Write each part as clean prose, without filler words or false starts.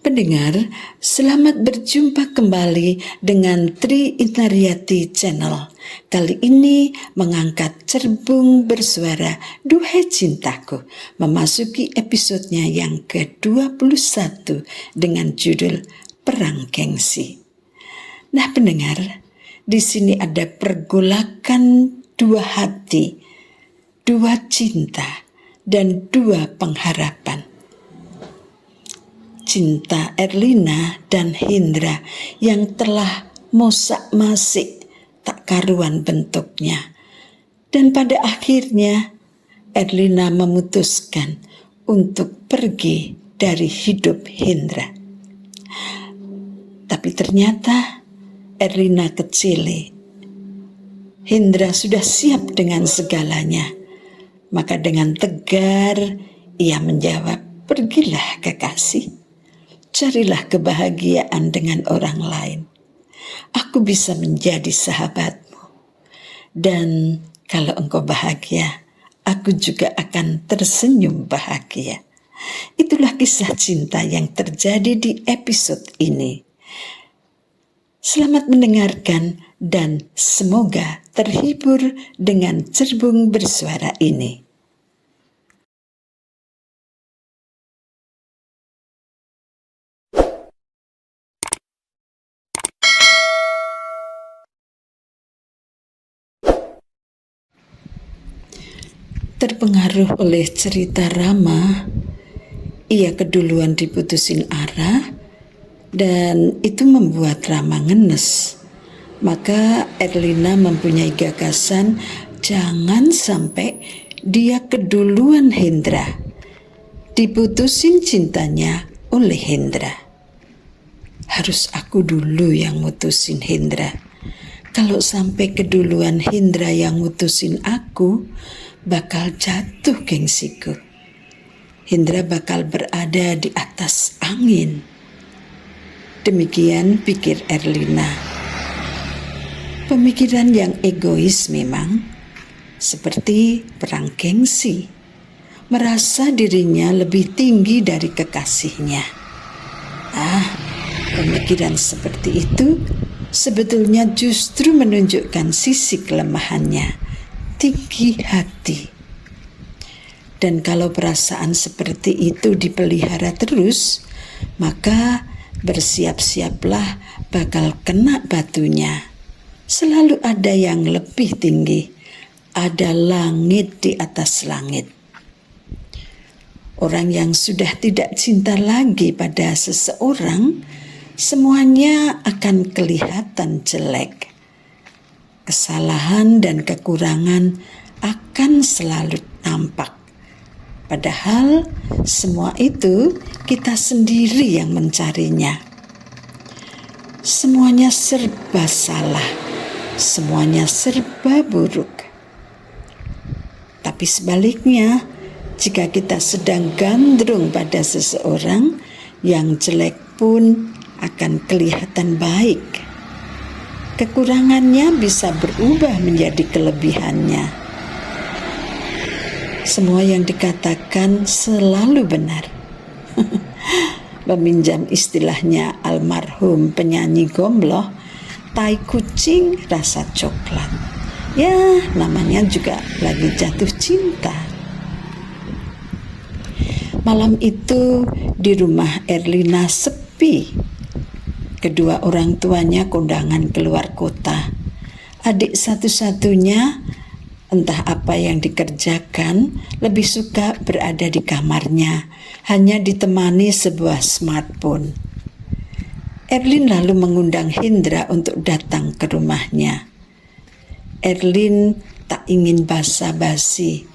Pendengar, selamat berjumpa kembali dengan Tri Inariati Channel. Kali ini mengangkat cerbung bersuara Duhai Cintaku, memasuki episodenya yang ke-21 dengan judul Perang Gengsi. Nah pendengar, di sini ada pergolakan dua hati, dua cinta, dan dua pengharapan. Cinta Erlina dan Hendra yang telah mosak-masik tak karuan bentuknya. Dan pada akhirnya Erlina memutuskan untuk pergi dari hidup Hendra. Tapi ternyata Erlina kecili. Hendra sudah siap dengan segalanya. Maka dengan tegar ia menjawab, "Pergilah kekasih. Carilah kebahagiaan dengan orang lain. Aku bisa menjadi sahabatmu. Dan kalau engkau bahagia, aku juga akan tersenyum bahagia." Itulah kisah cinta yang terjadi di episode ini. Selamat mendengarkan dan semoga terhibur dengan cerbung bersuara ini. Terpengaruh oleh cerita Rama, ia keduluan diputusin Ara dan itu membuat Rama ngenes. Maka Erlina mempunyai gagasan jangan sampai dia keduluan Hendra, diputusin cintanya oleh Hendra. Harus aku dulu yang mutusin Hendra. Kalau sampai keduluan Hendra yang mutusin aku, bakal jatuh gengsiku. Hendra bakal berada di atas angin. Demikian pikir Erlina. Pemikiran yang egois memang, seperti perang gengsi. Merasa dirinya lebih tinggi dari kekasihnya. Pemikiran seperti itu sebetulnya justru menunjukkan sisi kelemahannya, tinggi hati. Dan kalau perasaan seperti itu dipelihara terus, maka bersiap-siaplah bakal kena batunya. Selalu ada yang lebih tinggi, ada langit di atas langit. Orang yang sudah tidak cinta lagi pada seseorang, semuanya akan kelihatan jelek. Kesalahan dan kekurangan akan selalu nampak. Padahal semua itu kita sendiri yang mencarinya. Semuanya serba salah, semuanya serba buruk. Tapi sebaliknya, jika kita sedang gandrung pada seseorang, yang jelek pun akan kelihatan baik. Kekurangannya bisa berubah menjadi kelebihannya. Semua yang dikatakan selalu benar. Meminjam istilahnya almarhum penyanyi Gombloh, tai kucing rasa coklat. Ya, namanya juga lagi jatuh cinta. Malam itu di rumah Erlina sepi. Kedua orang tuanya kondangan keluar kota. Adik satu-satunya, entah apa yang dikerjakan, lebih suka berada di kamarnya, hanya ditemani sebuah smartphone. Erlin lalu mengundang Hendra untuk datang ke rumahnya. Erlin tak ingin basa-basi.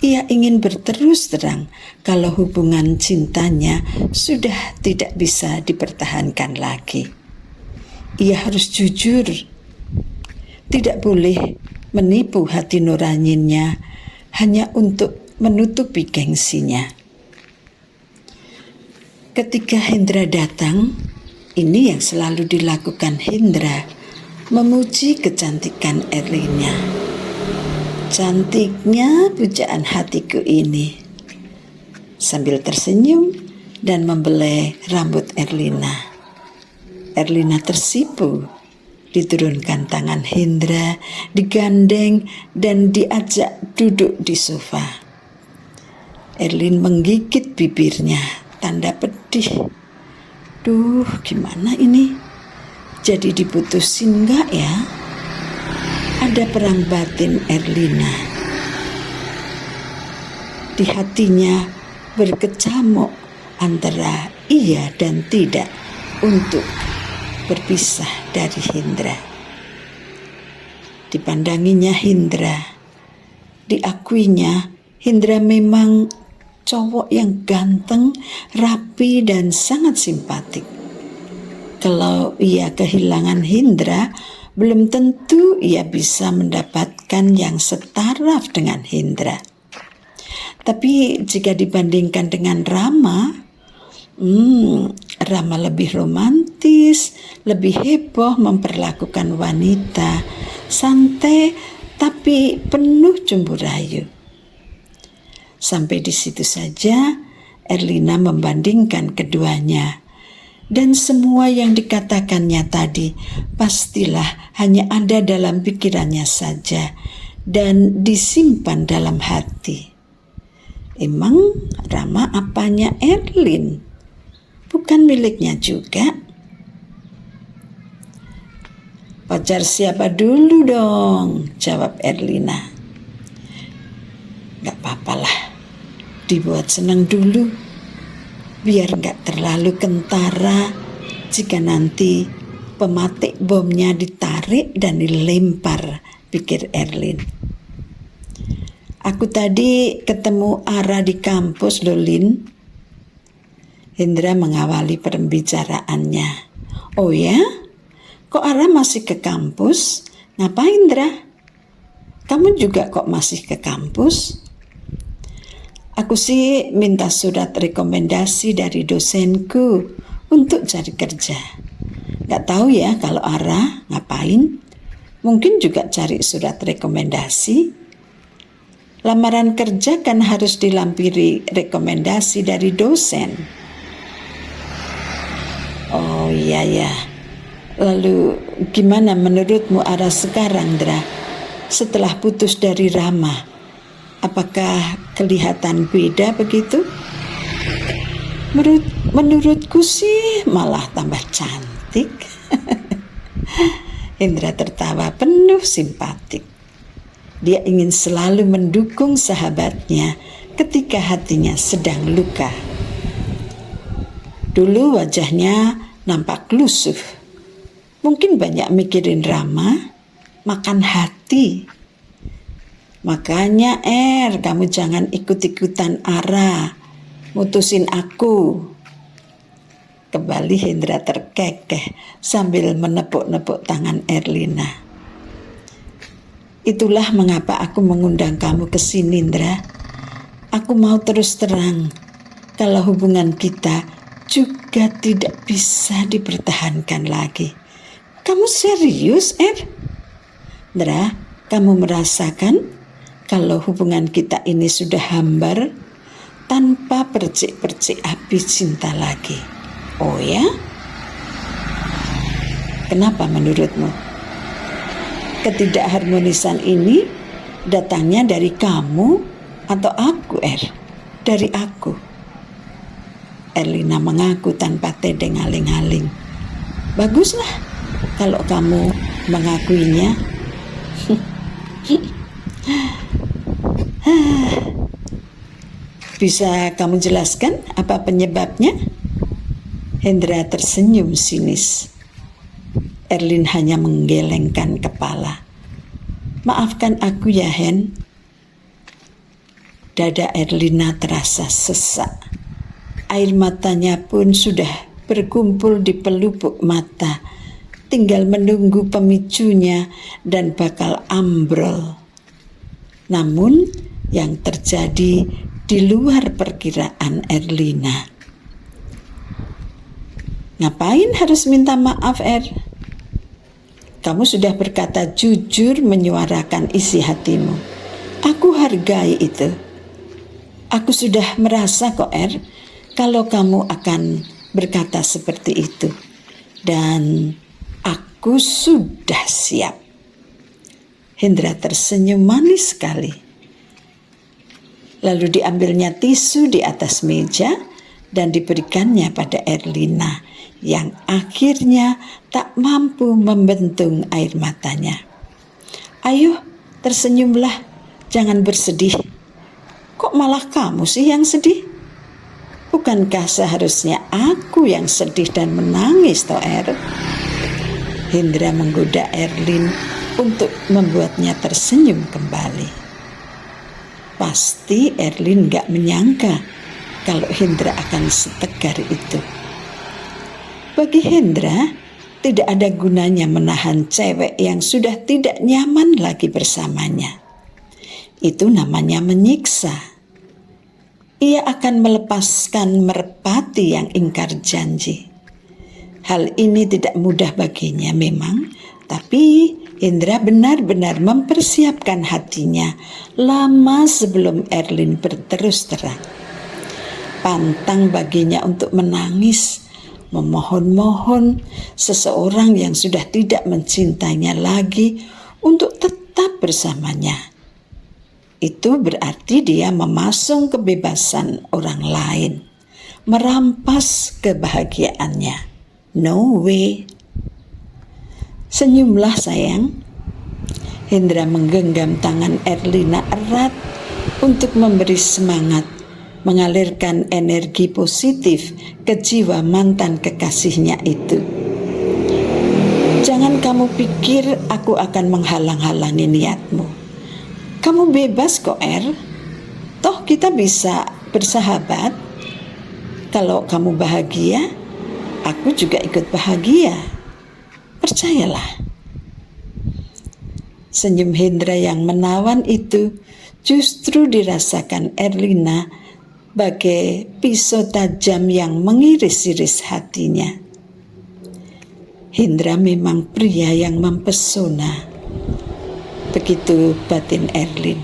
Ia ingin berterus terang kalau hubungan cintanya sudah tidak bisa dipertahankan lagi. Ia harus jujur, tidak boleh menipu hati nuraninya hanya untuk menutupi gengsinya. Ketika Hendra datang, ini yang selalu dilakukan Hendra, memuji kecantikan Erlina. Cantiknya pujaan hatiku ini. Sambil tersenyum, dan membelai rambut Erlina. Erlina tersipu, diturunkan tangan Hendra, digandeng dan diajak duduk di sofa. Erlin menggigit bibirnya, tanda pedih. Duh, gimana ini? Jadi diputusin gak ya? Ada perang batin Erlina. Di hatinya berkecamuk antara iya dan tidak untuk berpisah dari Hendra. Dipandanginya Hendra, diakuinya Hendra memang cowok yang ganteng, rapi dan sangat simpatik. Kalau ia kehilangan Hendra, belum tentu ia bisa mendapatkan yang setaraf dengan Hendra. Tapi jika dibandingkan dengan Rama, Rama lebih romantis, lebih heboh memperlakukan wanita, santai tapi penuh cemburu rayu. Sampai di situ saja Erlina membandingkan keduanya. Dan semua yang dikatakannya tadi pastilah hanya ada dalam pikirannya saja dan disimpan dalam hati. Emang Rama apanya Erlin? Bukan miliknya juga. Pacar siapa dulu dong? Jawab Erlina. Gak apa-apalah, dibuat senang dulu. Biar gak terlalu kentara jika nanti pematik bomnya ditarik dan dilempar, pikir Erlin. Aku tadi ketemu Ara di kampus, Lolin. Hendra mengawali pembicaraannya. Oh ya? Kok Ara masih ke kampus? Ngapain, Indra? Kamu juga kok masih ke kampus? Aku sih minta surat rekomendasi dari dosenku untuk cari kerja. Gak tahu ya kalau Ara ngapain. Mungkin juga cari surat rekomendasi. Lamaran kerja kan harus dilampiri rekomendasi dari dosen. Oh iya ya. Lalu gimana menurutmu Ara sekarang, Dra? Setelah putus dari Rama, apakah kelihatan beda begitu? Menurutku sih malah tambah cantik. Hendra tertawa penuh simpatik. Dia ingin selalu mendukung sahabatnya ketika hatinya sedang luka. Dulu wajahnya nampak lusuh. Mungkin banyak mikirin Rama, makan hati. Makanya kamu jangan ikut-ikutan Ara, mutusin aku. Kembali Hendra terkekeh sambil menepuk-nepuk tangan Erlina. Itulah mengapa aku mengundang kamu ke sini, Indra. Aku mau terus terang kalau hubungan kita juga tidak bisa dipertahankan lagi. Kamu serius, Indra, kamu merasakan kalau hubungan kita ini sudah hambar tanpa percik-percik api cinta lagi? Oh ya? Kenapa menurutmu? Ketidakharmonisan ini datangnya dari kamu atau aku, Dari aku. Erlina mengaku tanpa tedeng aling-aling. Baguslah kalau kamu mengakuinya. Bisa kamu jelaskan apa penyebabnya? Hendra tersenyum sinis. Erlin hanya menggelengkan kepala. Maafkan aku ya, Hen. Dada Erlina terasa sesak. Air matanya pun sudah berkumpul di pelupuk mata. Tinggal menunggu pemicunya dan bakal ambrol. Namun yang terjadi di luar perkiraan Erlina. Ngapain harus minta maaf, Kamu sudah berkata jujur menyuarakan isi hatimu. Aku hargai itu. Aku sudah merasa kok, kalau kamu akan berkata seperti itu. Dan aku sudah siap. Hendra tersenyum manis sekali. Lalu diambilnya tisu di atas meja dan diberikannya pada Erlina yang akhirnya tak mampu membendung air matanya. Ayo, tersenyumlah, jangan bersedih. Kok malah kamu sih yang sedih? Bukankah seharusnya aku yang sedih dan menangis, toh Er? Hendra menggoda Erlin untuk membuatnya tersenyum kembali. Pasti Erlin gak menyangka kalau Hendra akan setegar itu. Bagi Hendra, tidak ada gunanya menahan cewek yang sudah tidak nyaman lagi bersamanya. Itu namanya menyiksa. Ia akan melepaskan merpati yang ingkar janji. Hal ini tidak mudah baginya memang, tapi Hendra benar-benar mempersiapkan hatinya lama sebelum Erlin berterus terang. Pantang baginya untuk menangis, memohon-mohon seseorang yang sudah tidak mencintainya lagi untuk tetap bersamanya. Itu berarti dia memasung kebebasan orang lain, merampas kebahagiaannya. No way. Senyumlah sayang. Hendra menggenggam tangan Erlina erat untuk memberi semangat, mengalirkan energi positif ke jiwa mantan kekasihnya itu. Jangan kamu pikir aku akan menghalang-halangi niatmu. Kamu bebas kok, Er. Toh kita bisa bersahabat. Kalau kamu bahagia, aku juga ikut bahagia. Percayalah. Senyum Hendra yang menawan itu justru dirasakan Erlina bagai pisau tajam yang mengiris-iris hatinya. Hendra memang pria yang mempesona. Begitu batin Erlin.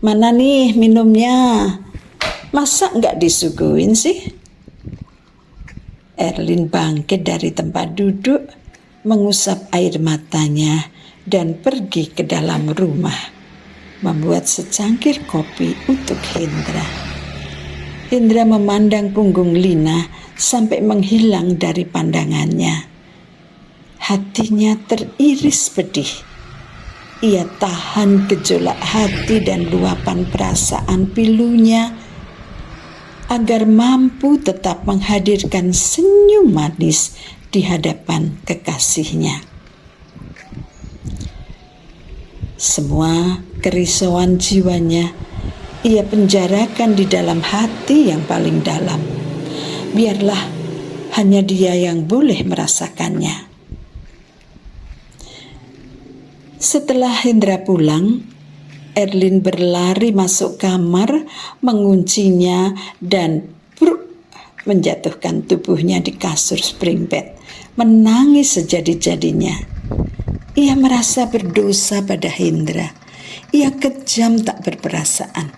Mana nih minumnya? Masa nggak disuguhin sih? Erlin bangkit dari tempat duduk, mengusap air matanya dan pergi ke dalam rumah, membuat secangkir kopi untuk Hendra. Hendra memandang punggung Lina sampai menghilang dari pandangannya. Hatinya teriris pedih. Ia tahan gejolak hati dan luapan perasaan pilunya agar mampu tetap menghadirkan senyum manis di hadapan kekasihnya. Semua kerisauan jiwanya ia penjarakan di dalam hati yang paling dalam. Biarlah hanya dia yang boleh merasakannya. Setelah Hendra pulang, Erlin berlari masuk kamar, menguncinya dan menjatuhkan tubuhnya di kasur spring bed, menangis sejadi-jadinya. Ia merasa berdosa pada Hendra. Ia kejam tak berperasaan.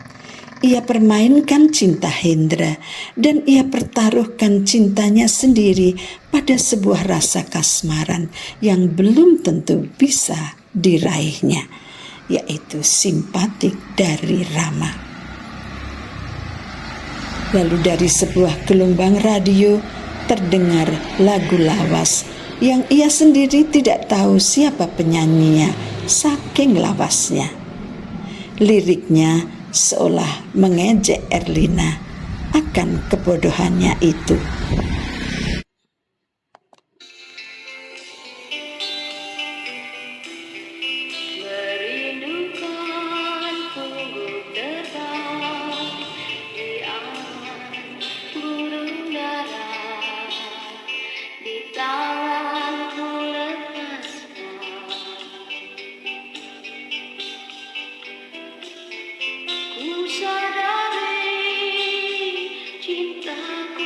Ia permainkan cinta Hendra dan ia pertaruhkan cintanya sendiri pada sebuah rasa kasmaran yang belum tentu bisa diraihnya, yaitu simpatik dari Rama. Lalu dari sebuah gelombang radio terdengar lagu lawas yang ia sendiri tidak tahu siapa penyanyinya, saking lawasnya. Liriknya seolah mengejek Erlina akan kebodohannya itu. Cintaku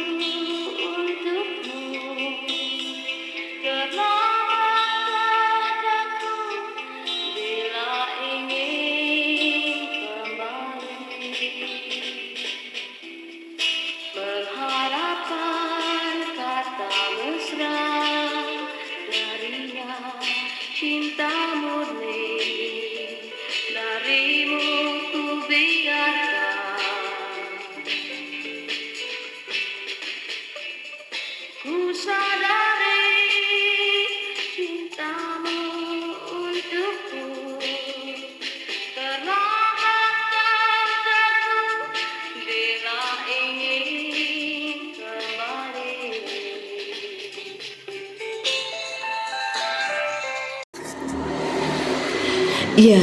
sadari cintamu untukku terlambat terjatuh bila ingin kembali. Ya,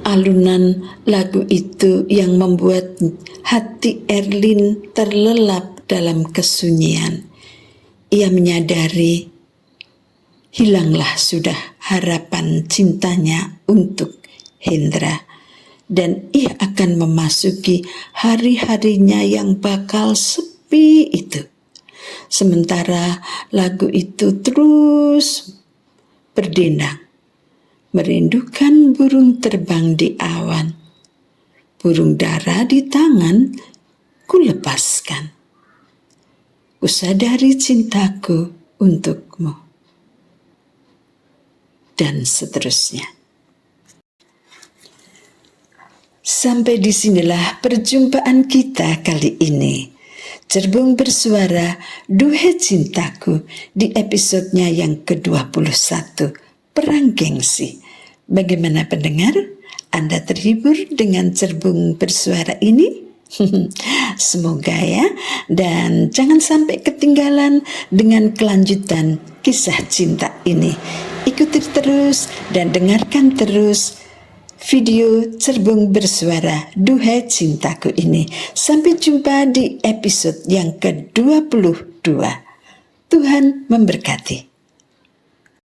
alunan lagu itu yang membuat hati Erlin terlelap dalam kesunyian. Ia menyadari hilanglah sudah harapan cintanya untuk Hendra, dan ia akan memasuki hari-harinya yang bakal sepi itu. Sementara lagu itu terus berdendang, merindukan burung terbang di awan. Burung dara di tangan ku lepaskan. Ku sadari cintaku untukmu. Dan seterusnya. Sampai disinilah perjumpaan kita kali ini. Cerbung bersuara Duhe Cintaku di episodenya yang ke-21, Perang Gengsi. Bagaimana pendengar? Anda terhibur dengan cerbung bersuara ini? Semoga ya. Dan jangan sampai ketinggalan dengan kelanjutan kisah cinta ini. Ikuti terus dan dengarkan terus video cerbung bersuara Duhe Cintaku ini. Sampai jumpa di episode yang ke-22. Tuhan memberkati.